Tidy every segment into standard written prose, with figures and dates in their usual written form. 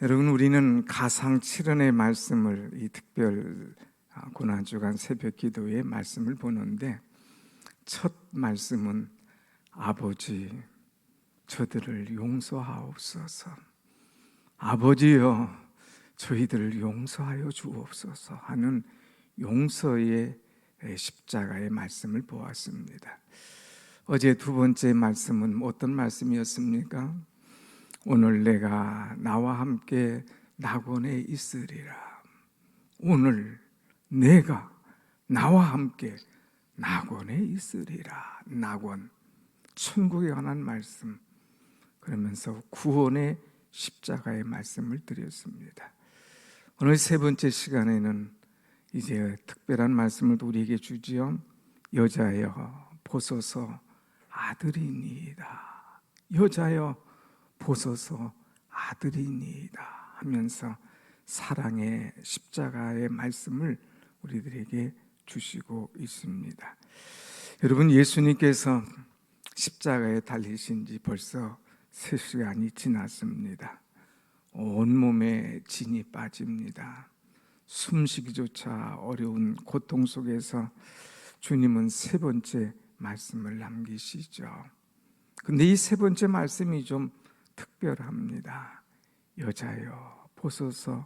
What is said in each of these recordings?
여러분, 우리는 가상 7원의 말씀을 이 특별 고난주간 새벽 기도의 말씀을 보는데, 첫 말씀은 아버지 저들을 용서하옵소서, 아버지여 저희들을 용서하여 주옵소서 하는 용서의 십자가의 말씀을 보았습니다. 어제 두 번째 말씀은 어떤 말씀이었습니까? 오늘 내가 나와 함께 낙원에 있으리라. 오늘 내가 나와 함께 낙원에 있으리라. 낙원, 천국에 관한 말씀, 그러면서 구원의 십자가의 말씀을 드렸습니다. 오늘 세 번째 시간에는 이제 특별한 말씀을 우리에게 주지요. 여자여 보소서 아들이니이다. 여자여 보소서 아들이니이다 하면서 사랑의 십자가의 말씀을 우리들에게 주시고 있습니다. 여러분, 예수님께서 십자가에 달리신 지 벌써 3시간이 지났습니다. 온몸에 진이 빠집니다. 숨쉬기조차 어려운 고통 속에서 주님은 세 번째 말씀을 남기시죠. 근데 이 세 번째 말씀이 좀 특별합니다. 여자여 보소서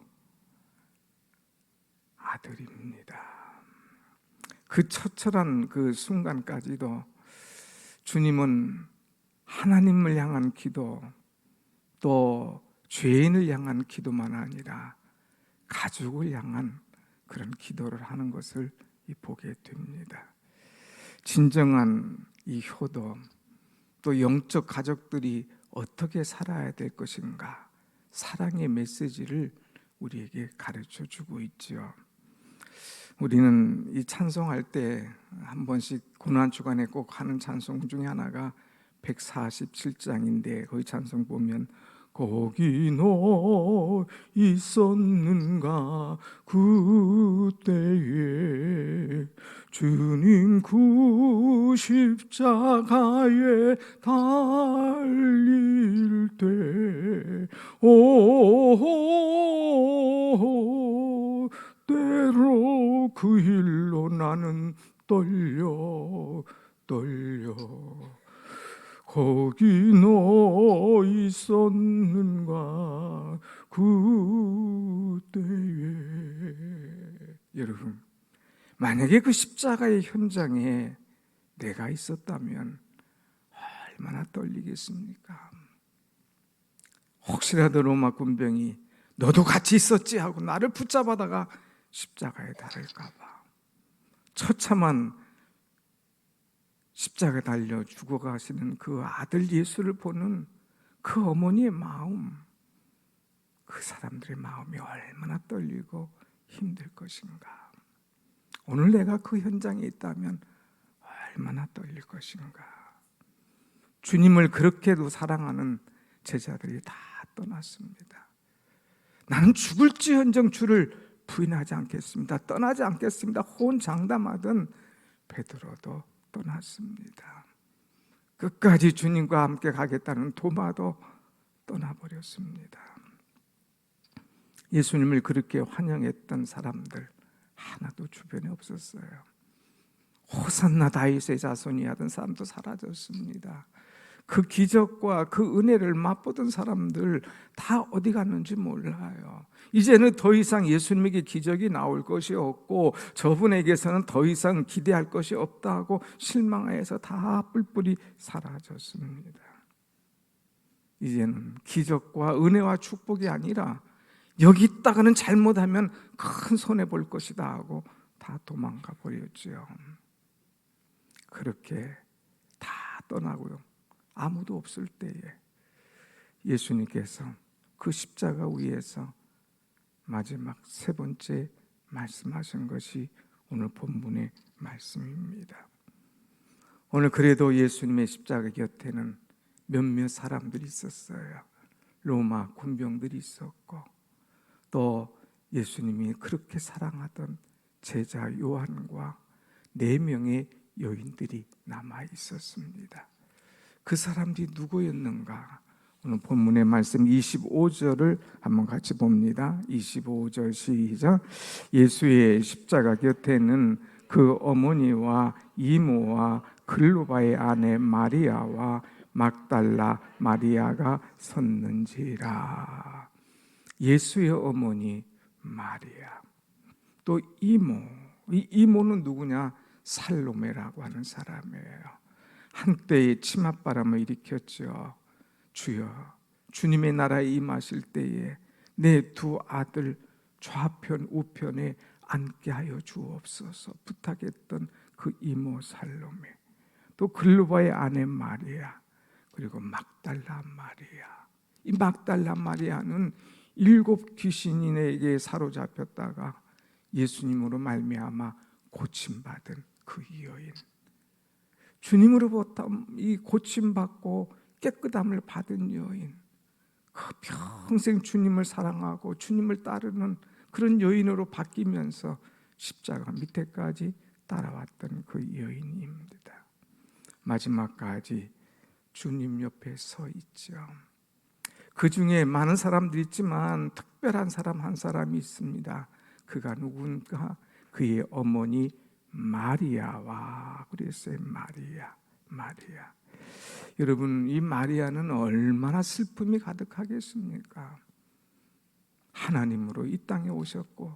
아들입니다. 그 처철한 그 순간까지도 주님은 하나님을 향한 기도, 또 죄인을 향한 기도만 아니라 가족을 향한 그런 기도를 하는 것을 보게 됩니다. 진정한 이 효도, 또 영적 가족들이 어떻게 살아야 될 것인가, 사랑의 메시지를 우리에게 가르쳐 주고 있죠. 우리는 이 찬송할 때 한 번씩 고난주간에 꼭 하는 찬송 중에 하나가 147장인데 거기 찬송 보면 거기 너 있었는가 그때에 주님 그 십자가에 달릴 때 오 때로 그 일로 나는 떨려 거기 너 있었는가 그때에. 여러분, 만약에 그 십자가의 현장에 내가 있었다면 얼마나 떨리겠습니까? 혹시라도 로마 군병이 너도 같이 있었지 하고 나를 붙잡아다가 십자가에 달을까 봐, 처참한 십자가에 달려 죽어가시는 그 아들 예수를 보는 그 어머니의 마음, 그 사람들의 마음이 얼마나 떨리고 힘들 것인가. 오늘 내가 그 현장에 있다면 얼마나 떨릴 것인가. 주님을 그렇게도 사랑하는 제자들이 다 떠났습니다. 나는 죽을지언정 주를 부인하지 않겠습니다, 떠나지 않겠습니다 호언장담하던 베드로도 떠났습니다. 끝까지 주님과 함께 가겠다는 도마도 떠나버렸습니다. 예수님을 그렇게 환영했던 사람들 하나도 주변에 없었어요. 호산나 다윗의 자손이 하던 사람도 사라졌습니다. 그 기적과 그 은혜를 맛보던 사람들 다 어디 갔는지 몰라요. 이제는 더 이상 예수님에게 기적이 나올 것이 없고 저분에게서는 더 이상 기대할 것이 없다고 실망해서 다 뿔뿔이 사라졌습니다. 이제는 기적과 은혜와 축복이 아니라 여기 있다가는 잘못하면 큰 손해볼 것이다 하고 다 도망가 버렸죠. 그렇게 다 떠나고요, 아무도 없을 때에 예수님께서 그 십자가 위에서 마지막 세 번째 말씀하신 것이 오늘 본문의 말씀입니다. 오늘 그래도 예수님의 십자가 곁에는 몇몇 사람들이 있었어요. 로마 군병들이 있었고, 또 예수님이 그렇게 사랑하던 제자 요한과 4명의 여인들이 남아 있었습니다. 그 사람들이 누구였는가? 오늘 본문의 말씀 25절을 한번 같이 봅니다. 25절 시작. 예수의 십자가 곁에는 그 어머니와 이모와 글로바의 아내 마리아와 막달라 마리아가 섰는지라. 예수의 어머니 마리아, 또 이모, 이 이모는 누구냐? 살로메라고 하는 사람이에요. 한때의 치맛바람을 일으켰죠. 주여, 주님의 나라에 임하실 때에 내 두 아들 좌편 우편에 앉게 하여 주옵소서 부탁했던 그 이모 살로메, 또 글로바의 아내 마리아, 그리고 막달라 마리아. 이 막달라 마리아는 7 귀신인에게 사로잡혔다가 예수님으로 말미암아 고침받은 그 여인, 주님으로부터 이 고침받고 깨끗함을 받은 여인, 그 평생 주님을 사랑하고 주님을 따르는 그런 여인으로 바뀌면서 십자가 밑에까지 따라왔던 그 여인입니다. 마지막까지 주님 옆에 서 있죠. 그 중에 많은 사람들이 있지만 특별한 사람 한 사람이 있습니다. 그가 누군가? 그의 어머니 마리아와 그랬어요. 마리아. 여러분, 이 마리아는 얼마나 슬픔이 가득하겠습니까? 하나님으로 이 땅에 오셨고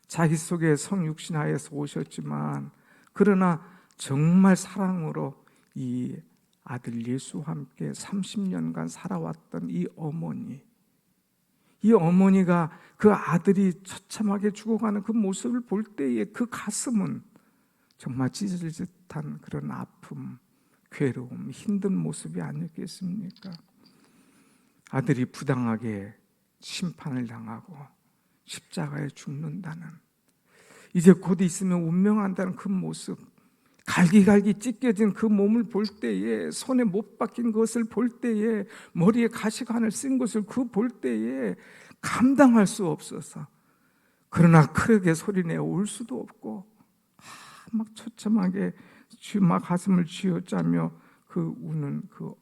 자기 속에 성육신하여서 오셨지만, 그러나 정말 사랑으로 이 아들 예수와 함께 30년간 살아왔던 이 어머니가 그 아들이 처참하게 죽어가는 그 모습을 볼 때에 그 가슴은 정말 찢어질 듯한 그런 아픔, 괴로움, 힘든 모습이 아니었겠습니까? 아들이 부당하게 심판을 당하고 십자가에 죽는다는, 이제 곧 있으면 운명한다는 그 모습, 갈기갈기 찢겨진 그 몸을 볼 때에, 손에 못 박힌 것을 볼 때에, 머리에 가시관을 쓴 것을 그 볼 때에 감당할 수 없어서, 그러나 크게 소리내어 울 수도 없고 막 처참하게 막 가슴을 쥐어짜며 그 우는 그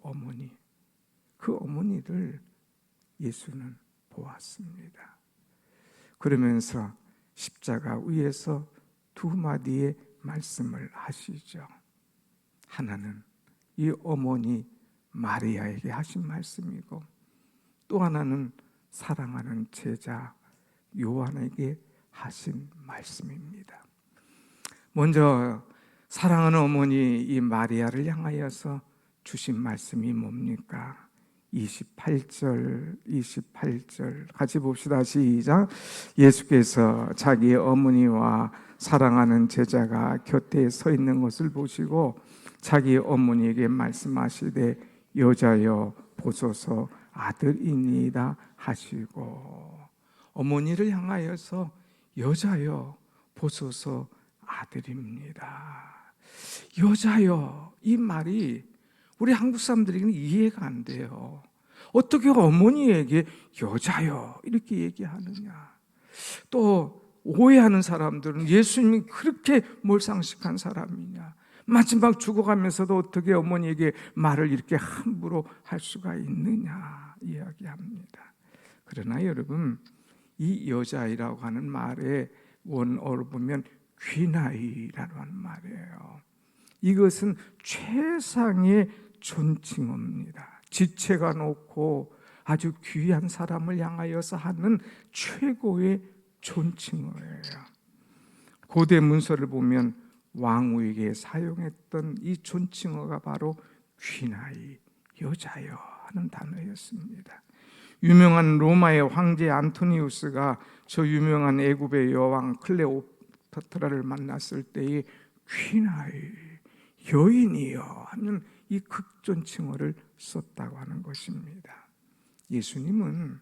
어머니를 예수는 보았습니다. 그러면서 십자가 위에서 두 마디의 말씀을 하시죠. 하나는 이 어머니 마리아에게 하신 말씀이고, 또 하나는 사랑하는 제자 요한에게 하신 말씀입니다. 먼저 사랑하는 어머니 이 마리아를 향하여서 주신 말씀이 뭡니까? 28절 같이 봅시다. 시작. 예수께서 자기의 어머니와 사랑하는 제자가 곁에 서 있는 것을 보시고 자기 어머니에게 말씀하시되 여자여 보소서 아들이니이다 하시고, 어머니를 향하여서 여자여 보소서 아들입니다. 여자여, 이 말이 우리 한국 사람들에게는 이해가 안 돼요. 어떻게 어머니에게 여자여 이렇게 얘기하느냐. 또 오해하는 사람들은 예수님이 그렇게 몰상식한 사람이냐, 마지막 죽어가면서도 어떻게 어머니에게 말을 이렇게 함부로 할 수가 있느냐 이야기합니다. 그러나 여러분, 이 여자이라고 하는 말의 원어로 보면 귀나이라고 하는 말이에요. 이것은 최상의 존칭어입니다. 지체가 높고 아주 귀한 사람을 향하여서 하는 최고의 존칭어예요. 고대 문서를 보면 왕후에게 사용했던 이 존칭어가 바로 귀나이, 여자여 하는 단어였습니다. 유명한 로마의 황제 안토니우스가 저 유명한 애굽의 여왕 클레오파트라를 만났을 때에 귀나이, 여인이여 하는 이 극존칭어를 썼다고 하는 것입니다. 예수님은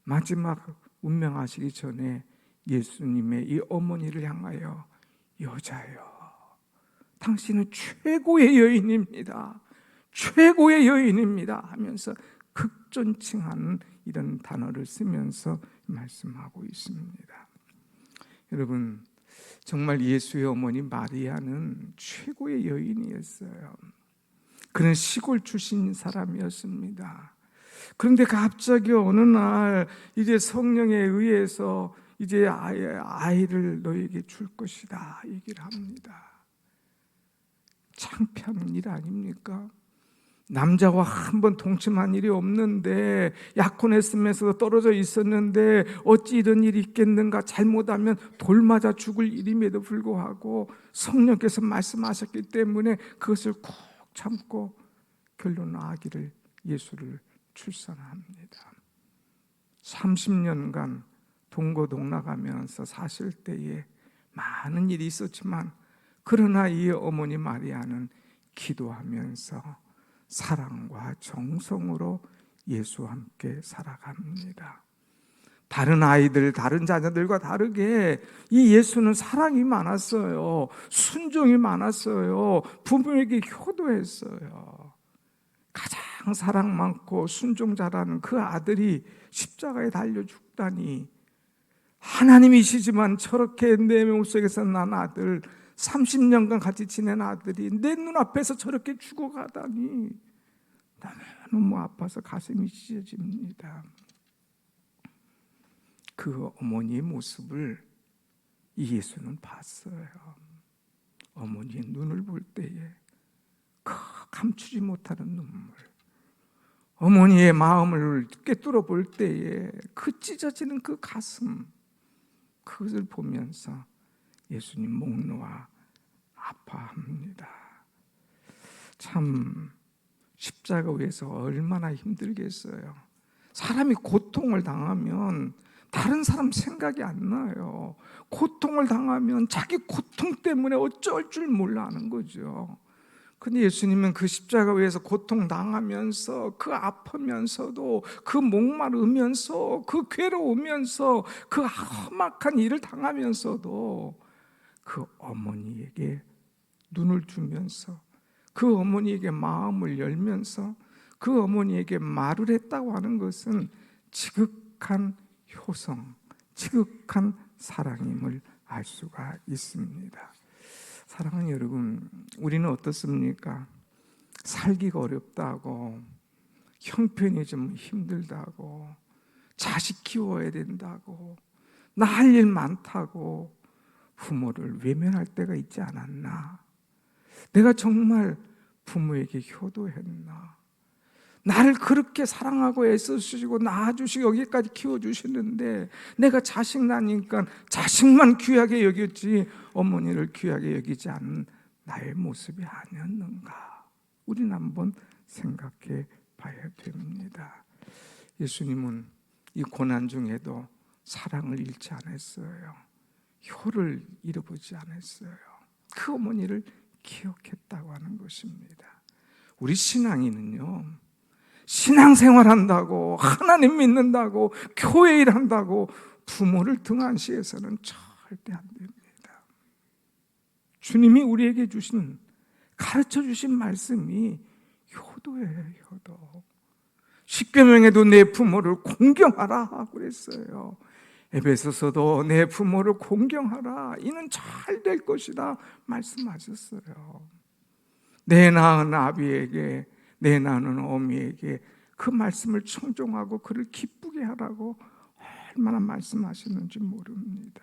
마지막 운명하시기 전에 예수님의 이 어머니를 향하여 여자여, 당신은 최고의 여인입니다, 최고의 여인입니다 하면서 극존칭하는 이런 단어를 쓰면서 말씀하고 있습니다. 여러분, 정말 예수의 어머니 마리아는 최고의 여인이었어요. 그는 시골 출신 사람이었습니다. 그런데 갑자기 어느 날 이제 성령에 의해서 이제 아이를 너에게 줄 것이다 얘기를 합니다. 창피한 일 아닙니까? 남자와 한 번 동침한 일이 없는데 약혼했으면서 떨어져 있었는데 어찌 이런 일이 있겠는가, 잘못하면 돌 맞아 죽을 일임에도 불구하고 성령께서 말씀하셨기 때문에 그것을 꾹 참고 결론 아기를, 예수를 출산합니다. 30년간 동고동락하면서 사실 때에 많은 일이 있었지만 그러나 이 어머니 마리아는 기도하면서 사랑과 정성으로 예수와 함께 살아갑니다. 다른 아이들, 다른 자녀들과 다르게 이 예수는 사랑이 많았어요. 순종이 많았어요. 부모에게 효도했어요. 가장 사랑 많고 순종 잘하는 그 아들이 십자가에 달려 죽다니, 하나님이시지만 저렇게 내 몸속에서 난 아들, 30년간 같이 지낸 아들이 내 눈앞에서 저렇게 죽어가다니 너무 아파서 가슴이 찢어집니다. 그 어머니의 모습을 이 예수는 봤어요. 어머니의 눈을 볼 때에 그 감추지 못하는 눈물, 어머니의 마음을 꿰뚫어 볼 때에 그 찢어지는 그 가슴, 그것을 보면서 예수님 목 놓아 아파합니다. 참 십자가 위에서 얼마나 힘들겠어요. 사람이 고통을 당하면 다른 사람 생각이 안 나요. 고통을 당하면 자기 고통 때문에 어쩔 줄 몰라 하는 거죠. 근데 예수님은 그 십자가 위에서 고통 당하면서 그 아프면서도 그 목마르면서 그 괴로우면서 그 험악한 일을 당하면서도 그 어머니에게 눈을 주면서 그 어머니에게 마음을 열면서 그 어머니에게 말을 했다고 하는 것은 지극한 효성, 지극한 사랑임을 알 수가 있습니다. 사랑하는 여러분, 우리는 어떻습니까? 살기가 어렵다고, 형편이 좀 힘들다고, 자식 키워야 된다고, 나 할 일 많다고 부모를 외면할 때가 있지 않았나? 내가 정말 부모에게 효도했나? 나를 그렇게 사랑하고 애써주시고 낳아주시고 여기까지 키워주시는데 내가 자식 낳으니까 자식만 귀하게 여겼지 어머니를 귀하게 여기지 않은 나의 모습이 아니었는가? 우리는 한번 생각해 봐야 됩니다. 예수님은 이 고난 중에도 사랑을 잃지 않았어요. 효를 잃어보지 않았어요. 그 어머니를 기억했다고 하는 것입니다. 우리 신앙인은요, 신앙생활한다고, 하나님 믿는다고, 교회 일한다고 부모를 등한시해서는 절대 안 됩니다. 주님이 우리에게 주신, 가르쳐 주신 말씀이 효도예요. 효도. 십계명에도 내 부모를 공경하라 하고 그랬어요. 에베소서도 내 부모를 공경하라, 이는 잘 될 것이다 말씀하셨어요. 내 낳은 아비에게, 내 낳은 어미에게 그 말씀을 청종하고 그를 기쁘게 하라고 얼마나 말씀하셨는지 모릅니다.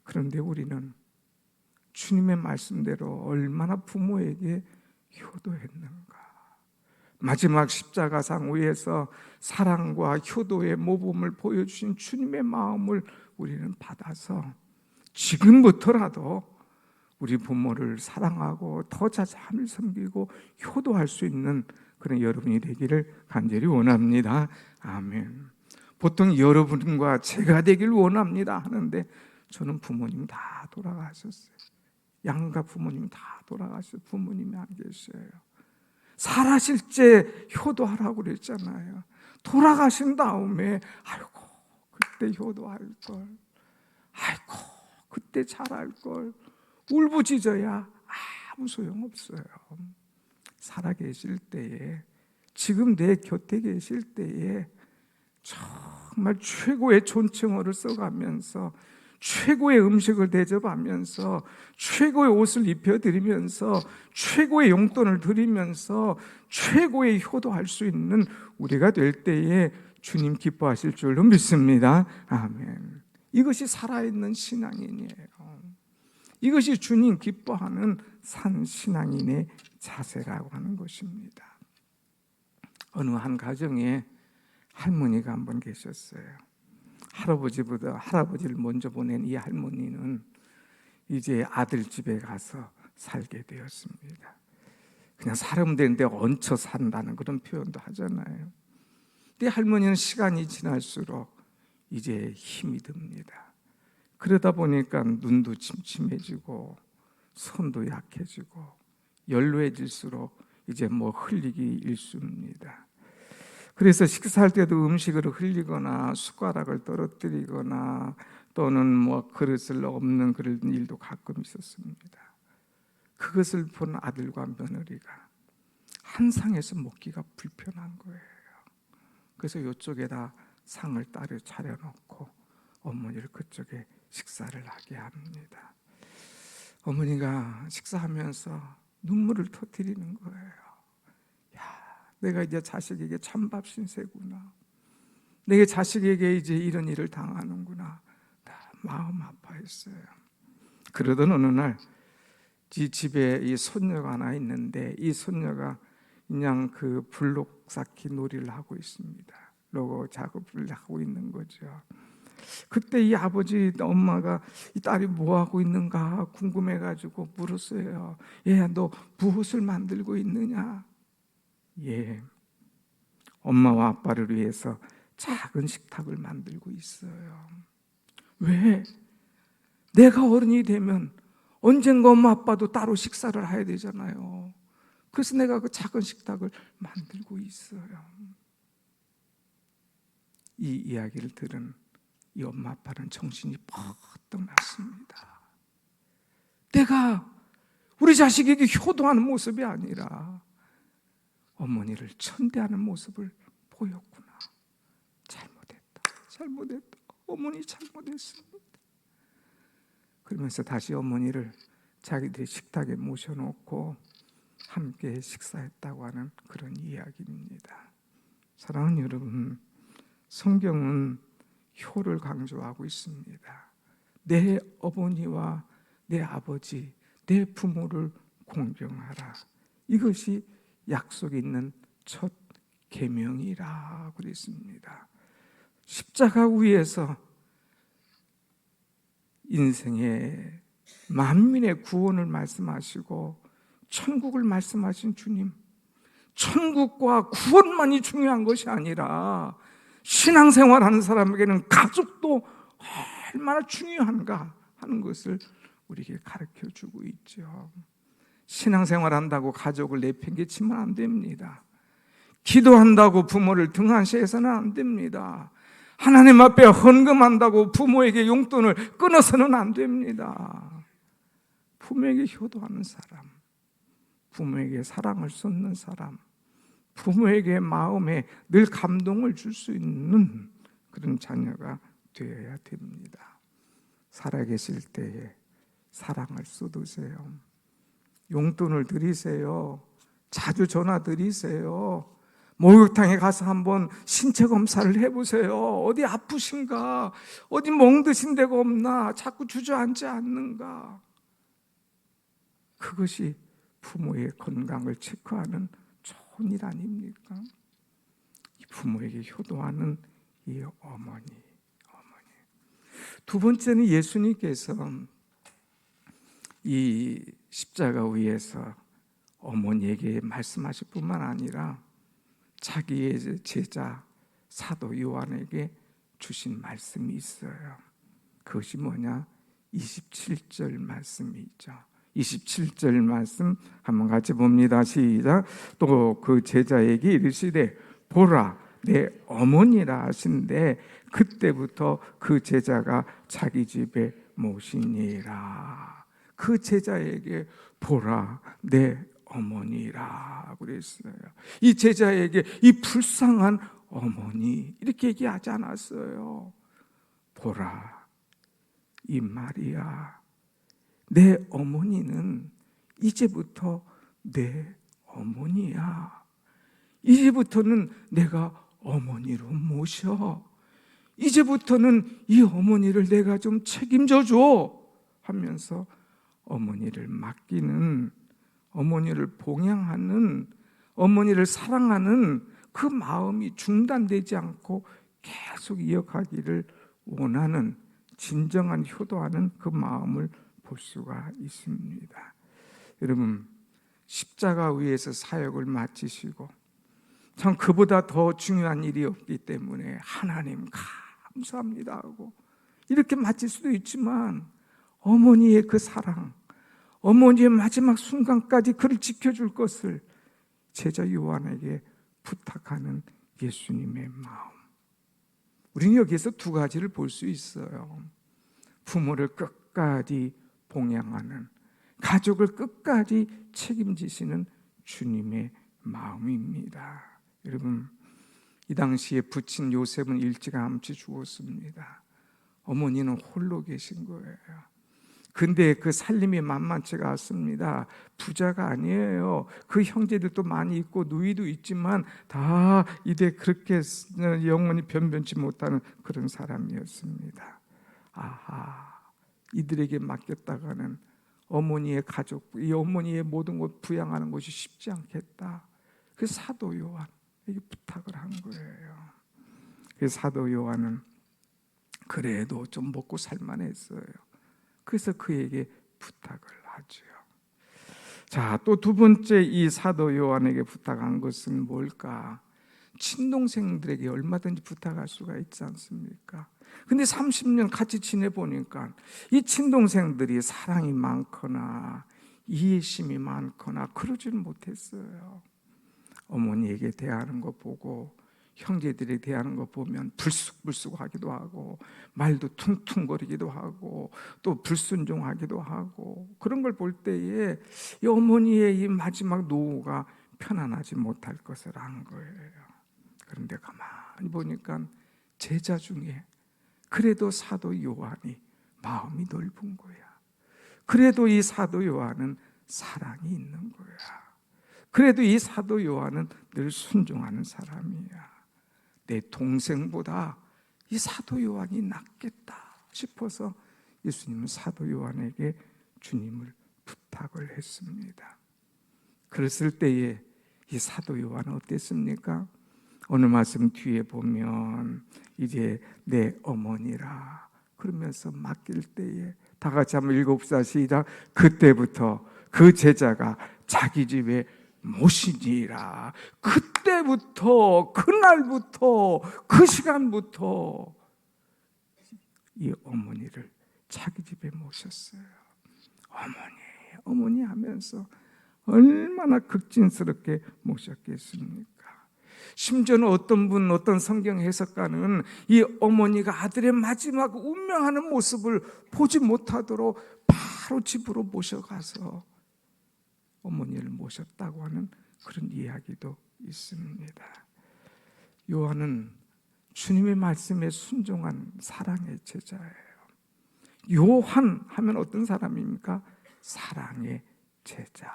그런데 우리는 주님의 말씀대로 얼마나 부모에게 효도했는가? 마지막 십자가상 위에서 사랑과 효도의 모범을 보여주신 주님의 마음을 우리는 받아서 지금부터라도 우리 부모를 사랑하고 더 자자함을 섬기고 효도할 수 있는 그런 여러분이 되기를 간절히 원합니다. 아멘. 보통 여러분과 제가 되길 원합니다 하는데 저는 부모님 다 돌아가셨어요. 양가 부모님 다 돌아가셨어요. 부모님이 안 계셔요. 살아실 때 효도하라고 그랬잖아요. 돌아가신 다음에 아이고 그때 효도할 걸, 아이고 그때 잘할 걸 울부짖어야 아무 소용없어요. 살아계실 때에, 지금 내 곁에 계실 때에 정말 최고의 존칭어를 써가면서 최고의 음식을 대접하면서 최고의 옷을 입혀드리면서 최고의 용돈을 드리면서 최고의 효도할 수 있는 우리가 될 때에 주님 기뻐하실 줄로 믿습니다. 아멘. 이것이 살아있는 신앙인이에요. 이것이 주님 기뻐하는 산 신앙인의 자세라고 하는 것입니다. 어느 한 가정에 할머니가 한 분 계셨어요. 할아버지를 먼저 보낸 이 할머니는 이제 아들 집에 가서 살게 되었습니다. 그냥 살면 되는데 얹혀 산다는 그런 표현도 하잖아요. 근데 할머니는 시간이 지날수록 이제 힘이 듭니다. 그러다 보니까 눈도 침침해지고 손도 약해지고 연로해질수록 이제 뭐 흘리기 일쑤입니다. 그래서 식사할 때도 음식을 흘리거나 숟가락을 떨어뜨리거나 또는 뭐 그릇을 없는 그런 일도 가끔 있었습니다. 그것을 본 아들과 며느리가 한 상에서 먹기가 불편한 거예요. 그래서 이쪽에다 상을 따로 차려놓고 어머니를 그쪽에 식사를 하게 합니다. 어머니가 식사하면서 눈물을 터뜨리는 거예요. 내가 이제 자식에게 찬밥 신세구나. 내가 자식에게 이제 이런 일을 당하는구나. 다 마음 아파했어요. 그러던 어느 날 이 집에 이 손녀가 하나 있는데 이 손녀가 그냥 그 블록 쌓기 놀이를 하고 있습니다. 로고 작업을 하고 있는 거죠. 그때 이 아버지 엄마가 이 딸이 뭐 하고 있는가 궁금해가지고 물었어요. 얘야 너 무엇을 만들고 있느냐? 예, 엄마와 아빠를 위해서 작은 식탁을 만들고 있어요. 왜? 내가 어른이 되면 언젠가 엄마 아빠도 따로 식사를 해야 되잖아요. 그래서 내가 그 작은 식탁을 만들고 있어요. 이 이야기를 들은 이 엄마 아빠는 정신이 퍽떡 났습니다. 내가 우리 자식에게 효도하는 모습이 아니라 어머니를 천대하는 모습을 보였구나. 잘못했다. 어머니 잘못했습니다. 그러면서 다시 어머니를 자기들의 식탁에 모셔놓고 함께 식사했다고 하는 그런 이야기입니다. 사랑하는 여러분, 성경은 효를 강조하고 있습니다. 내 어머니와 내 아버지, 내 부모를 공경하라. 이것이 약속이 있는 첫 계명이라 그랬습니다. 십자가 위에서 인생의 만민의 구원을 말씀하시고 천국을 말씀하신 주님, 천국과 구원만이 중요한 것이 아니라 신앙생활하는 사람에게는 가족도 얼마나 중요한가 하는 것을 우리에게 가르쳐주고 있죠. 신앙생활한다고 가족을 내팽개치면 안 됩니다. 기도한다고 부모를 등한시해서는 안 됩니다. 하나님 앞에 헌금한다고 부모에게 용돈을 끊어서는 안 됩니다. 부모에게 효도하는 사람, 부모에게 사랑을 쏟는 사람, 부모에게 마음에 늘 감동을 줄 수 있는 그런 자녀가 되어야 됩니다. 살아계실 때에 사랑을 쏟으세요. 용돈을 드리세요. 자주 전화 드리세요. 목욕탕에 가서 한번 신체 검사를 해보세요. 어디 아프신가? 어디 멍드신 데가 없나? 자꾸 주저앉지 않는가? 그것이 부모의 건강을 체크하는 좋은 일 아닙니까? 부모에게 효도하는 이 어머니. 두 번째는 예수님께서 이 십자가 위에서 어머니에게 말씀하실 뿐만 아니라 자기의 제자 사도 요한에게 주신 말씀이 있어요. 그것이 뭐냐? 27절 말씀이 있죠. 27절 말씀 한번 같이 봅니다. 시작. 또 그 제자에게 이르시되 보라 내 어머니라 하신데 그때부터 그 제자가 자기 집에 모시니라. 그 제자에게 보라 내 어머니라 그랬어요. 이 제자에게 이 불쌍한 어머니 이렇게 얘기하지 않았어요. 보라 이 말이야. 내 어머니는 이제부터 내 어머니야. 이제부터는 내가 어머니로 모셔. 이제부터는 이 어머니를 내가 좀 책임져 줘 하면서 어머니를 맡기는, 어머니를 봉양하는, 어머니를 사랑하는 그 마음이 중단되지 않고 계속 이어가기를 원하는 진정한 효도하는 그 마음을 볼 수가 있습니다. 여러분, 십자가 위에서 사역을 마치시고 참 그보다 더 중요한 일이 없기 때문에 하나님 감사합니다 하고 이렇게 마칠 수도 있지만, 어머니의 그 사랑, 어머니의 마지막 순간까지 그를 지켜줄 것을 제자 요한에게 부탁하는 예수님의 마음. 우리는 여기에서 두 가지를 볼 수 있어요. 부모를 끝까지 봉양하는, 가족을 끝까지 책임지시는 주님의 마음입니다. 여러분, 이 당시에 부친 요셉은 일찌감치 죽었습니다. 어머니는 홀로 계신 거예요. 근데 그 살림이 만만치가 않습니다. 부자가 아니에요. 그 형제들도 많이 있고 누이도 있지만 다 이제 그렇게 영원히 변변치 못하는 그런 사람이었습니다. 아하, 이들에게 맡겼다가는 어머니의 가족, 이 어머니의 모든 것 부양하는 것이 쉽지 않겠다. 그 사도 요한에게 부탁을 한 거예요. 그 사도 요한은 그래도 좀 먹고 살만했어요. 그래서 그에게 부탁을 하죠. 자, 또 두 번째 이 사도 요한에게 부탁한 것은 뭘까? 친동생들에게 얼마든지 부탁할 수가 있지 않습니까? 근데 30년 같이 지내보니까 이 친동생들이 사랑이 많거나 이해심이 많거나 그러지는 못했어요. 어머니에게 대하는 거 보고, 형제들이 대하는 거 보면 불쑥불쑥하기도 하고 말도 퉁퉁거리기도 하고 또 불순종하기도 하고, 그런 걸 볼 때에 이 어머니의 이 마지막 노후가 편안하지 못할 것을 안 거예요. 그런데 가만히 보니까 제자 중에 그래도 사도 요한이 마음이 넓은 거야. 그래도 이 사도 요한은 사랑이 있는 거야. 그래도 이 사도 요한은 늘 순종하는 사람이야. 내 동생보다 이 사도 요한이 낫겠다 싶어서 예수님은 사도 요한에게 주님을 부탁을 했습니다. 그랬을 때에 이 사도 요한은 어땠습니까? 오늘 말씀 뒤에 보면 이제 내 어머니라 그러면서 맡길 때에 다 같이 한번 읽어봅시다. 시작. 그때부터 그 제자가 자기 집에 모시니라. 그때부터, 그날부터, 그 시간부터 이 어머니를 자기 집에 모셨어요. 어머니 하면서 얼마나 극진스럽게 모셨겠습니까? 심지어는 어떤 성경 해석가는 이 어머니가 아들의 마지막 운명하는 모습을 보지 못하도록 바로 집으로 모셔가서 어머니를 모셨다고 하는 그런 이야기도 있습니다. 요한은 주님의 말씀에 순종한 사랑의 제자예요. 요한 하면 어떤 사람입니까? 사랑의 제자.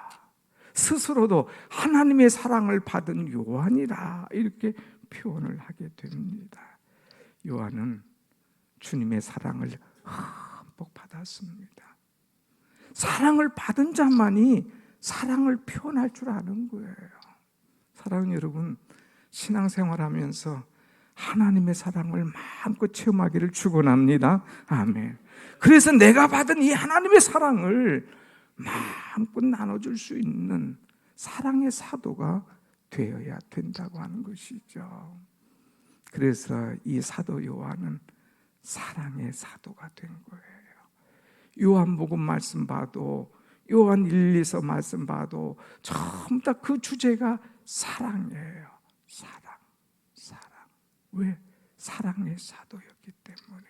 스스로도 하나님의 사랑을 받은 요한이라 이렇게 표현을 하게 됩니다. 요한은 주님의 사랑을 흠뻑 받았습니다. 사랑을 받은 자만이 사랑을 표현할 줄 아는 거예요. 사랑은 여러분, 신앙생활하면서 하나님의 사랑을 마음껏 체험하기를 축원합니다. 아멘. 그래서 내가 받은 이 하나님의 사랑을 마음껏 나눠줄 수 있는 사랑의 사도가 되어야 된다고 하는 것이죠. 그래서 이 사도 요한은 사랑의 사도가 된 거예요. 요한복음 말씀 봐도, 요한 1, 2서 말씀 봐도 전부 다 그 주제가 사랑이에요. 사랑. 왜? 사랑의 사도였기 때문에.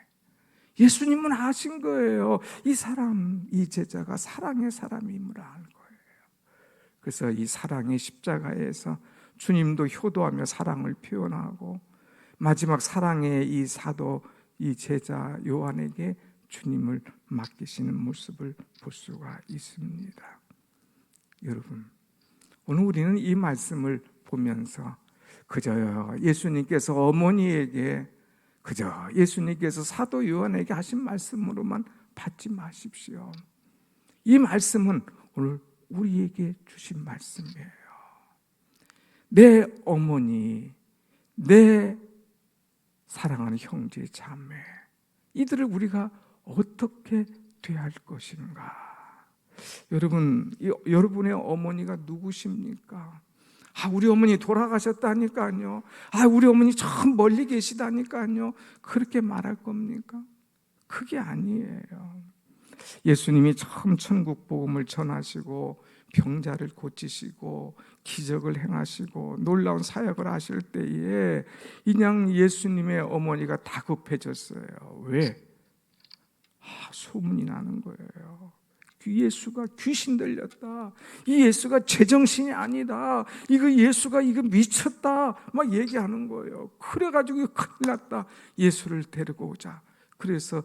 예수님은 아신 거예요. 이 사람, 이 제자가 사랑의 사람임을 알 거예요. 그래서 이 사랑의 십자가에서 주님도 효도하며 사랑을 표현하고 마지막 사랑의 이 사도, 이 제자 요한에게 주님을 맡기시는 모습을 볼 수가 있습니다. 여러분, 오늘 우리는 이 말씀을 보면서 그저 예수님께서 어머니에게, 그저 예수님께서 사도 요한에게 하신 말씀으로만 받지 마십시오. 이 말씀은 오늘 우리에게 주신 말씀이에요. 내 어머니, 내 사랑하는 형제 자매, 이들을 우리가 어떻게 대할 것인가? 여러분, 여러분의 어머니가 누구십니까? 우리 어머니 돌아가셨다니까요. 우리 어머니 저 멀리 계시다니까요. 그렇게 말할 겁니까? 그게 아니에요. 예수님이 처음 천국 복음을 전하시고 병자를 고치시고 기적을 행하시고 놀라운 사역을 하실 때에 그냥 예수님의 어머니가 다급해졌어요. 왜? 소문이 나는 거예요. 예수가 귀신 들렸다. 이 예수가 제정신이 아니다. 이거 예수가 이거 미쳤다. 막 얘기하는 거예요. 그래가지고 큰일 났다. 예수를 데리고 오자. 그래서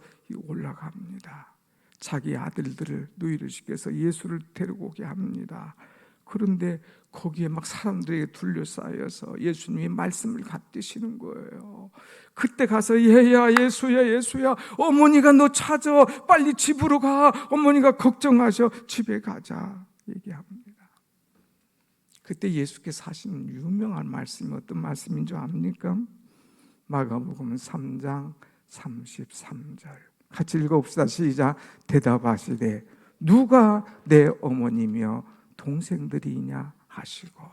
올라갑니다. 자기 아들들을 누이를 시켜서 예수를 데리고 오게 합니다. 그런데 거기에 막 사람들에게 둘러싸여서 예수님이 말씀을 갖드시는 거예요. 그때 가서 얘야 예수야 어머니가 너 찾아. 빨리 집으로 가. 어머니가 걱정하셔. 집에 가자 얘기합니다. 그때 예수께서 하신 유명한 말씀이 어떤 말씀인 줄 압니까? 마가복음 3장 33절 같이 읽어봅시다. 시작. 대답하시되 누가 내 어머니며 동생들이냐 하시고,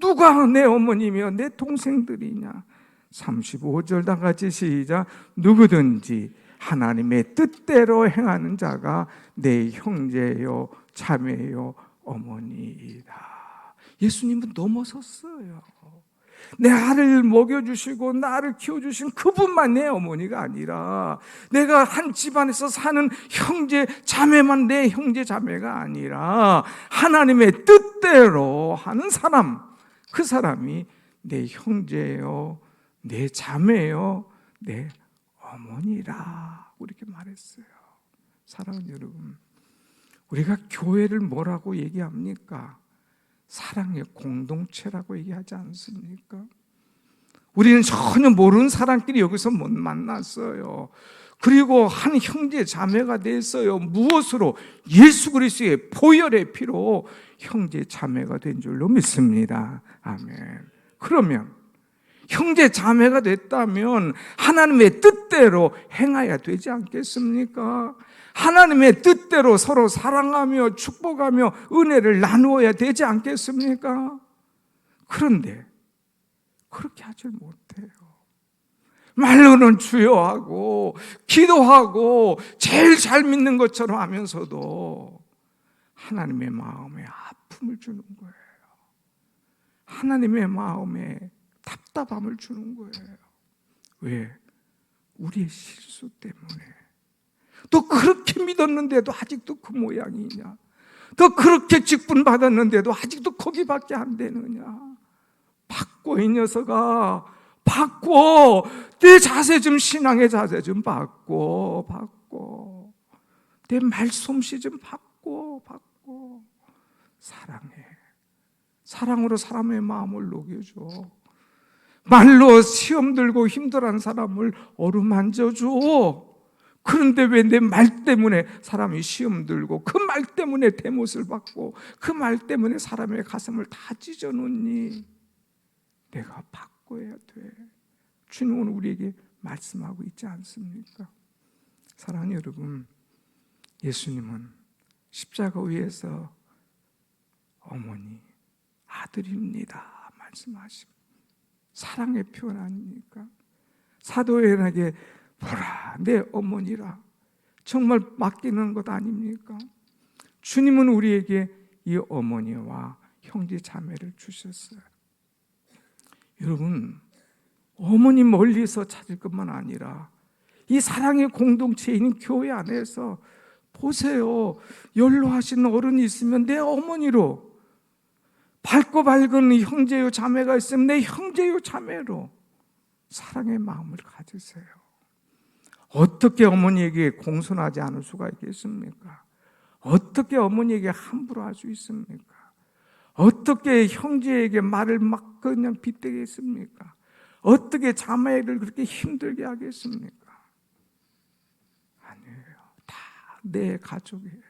누가 내 어머니며 내 동생들이냐. 35절 다 같이 시작. 누구든지 하나님의 뜻대로 행하는 자가 내 형제요 자매요 어머니이다. 예수님은 넘어섰어요. 내 알을 먹여주시고 나를 키워주신 그분만 내 어머니가 아니라, 내가 한 집안에서 사는 형제 자매만 내 형제 자매가 아니라 하나님의 뜻대로 하는 사람, 그 사람이 내 형제요 내 자매요 내 어머니라 이렇게 말했어요. 사랑하는 여러분, 우리가 교회를 뭐라고 얘기합니까? 사랑의 공동체라고 얘기하지 않습니까? 우리는 전혀 모르는 사람끼리 여기서 못 만났어요. 그리고 한 형제 자매가 됐어요. 무엇으로? 예수 그리스도의 보혈의 피로 형제 자매가 된 줄로 믿습니다. 아멘. 그러면 형제 자매가 됐다면 하나님의 뜻대로 행해야 되지 않겠습니까? 하나님의 뜻대로 서로 사랑하며 축복하며 은혜를 나누어야 되지 않겠습니까? 그런데 그렇게 하질 못해요. 말로는 주여하고 기도하고 제일 잘 믿는 것처럼 하면서도 하나님의 마음에 아픔을 주는 거예요. 하나님의 마음에 답답함을 주는 거예요. 왜? 우리의 실수 때문에. 또 그렇게 믿었는데도 아직도 그 모양이냐? 또 그렇게 직분 받았는데도 아직도 거기밖에 안 되느냐? 바꿔, 이 녀석아. 바꿔. 내 자세 좀, 신앙의 자세 좀 바꿔. 내 말솜씨 좀 바꿔. 사랑해. 사랑으로 사람의 마음을 녹여줘. 말로 시험 들고 힘들어하는 사람을 어루만져줘. 그런데 왜 내 말 때문에 사람이 시험 들고, 그 말 때문에 대못을 받고, 그 말 때문에 사람의 가슴을 다 찢어놓니? 내가 바꿔야 돼. 주님은 우리에게 말씀하고 있지 않습니까? 사랑하는 여러분, 예수님은 십자가 위에서 어머니, 아들입니다 말씀하십니다. 사랑의 표현 아닙니까? 사도 요한에게 보라 내 어머니라, 정말 맡기는 것 아닙니까? 주님은 우리에게 이 어머니와 형제 자매를 주셨어요. 여러분, 어머니 멀리서 찾을 것만 아니라 이 사랑의 공동체인 교회 안에서 보세요. 연로하신 어른이 있으면 내 어머니로, 밝고 밝은 형제요 자매가 있으면 내 형제요 자매로 사랑의 마음을 가지세요. 어떻게 어머니에게 공손하지 않을 수가 있겠습니까? 어떻게 어머니에게 함부로 할 수 있습니까? 어떻게 형제에게 말을 막 그냥 빗대겠습니까? 어떻게 자매를 그렇게 힘들게 하겠습니까? 아니에요. 다 내 가족이에요.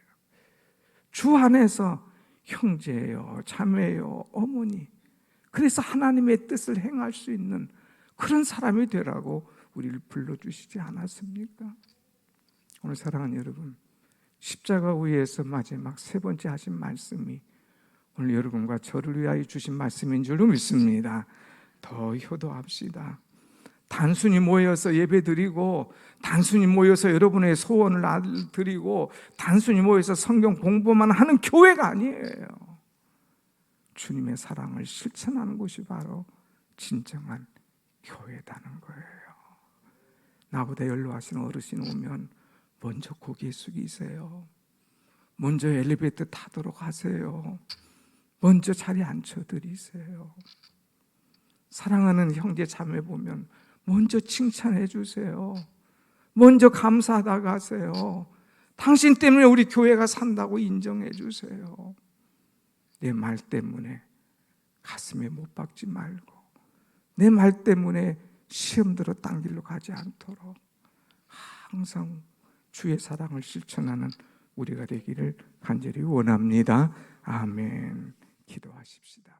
주 안에서 형제예요, 자매예요, 어머니. 그래서 하나님의 뜻을 행할 수 있는 그런 사람이 되라고 우리를 불러주시지 않았습니까? 오늘 사랑하는 여러분, 십자가 위에서 마지막 세 번째 하신 말씀이 오늘 여러분과 저를 위하여 주신 말씀인 줄로 믿습니다. 더 효도합시다. 단순히 모여서 예배드리고, 단순히 모여서 여러분의 소원을 드리고, 단순히 모여서 성경 공부만 하는 교회가 아니에요. 주님의 사랑을 실천하는 곳이 바로 진정한 교회다는 거예요. 나보다 연로하신 어르신 오면 먼저 고개 숙이세요. 먼저 엘리베이터 타도록 하세요. 먼저 자리에 앉혀드리세요. 사랑하는 형제 자매 보면 먼저 칭찬해 주세요. 먼저 감사하다 가세요. 당신 때문에 우리 교회가 산다고 인정해 주세요. 내 말 때문에 가슴에 못 박지 말고, 내 말 때문에 시험 들어 딴 길로 가지 않도록 항상 주의 사랑을 실천하는 우리가 되기를 간절히 원합니다. 아멘. 기도하십시다.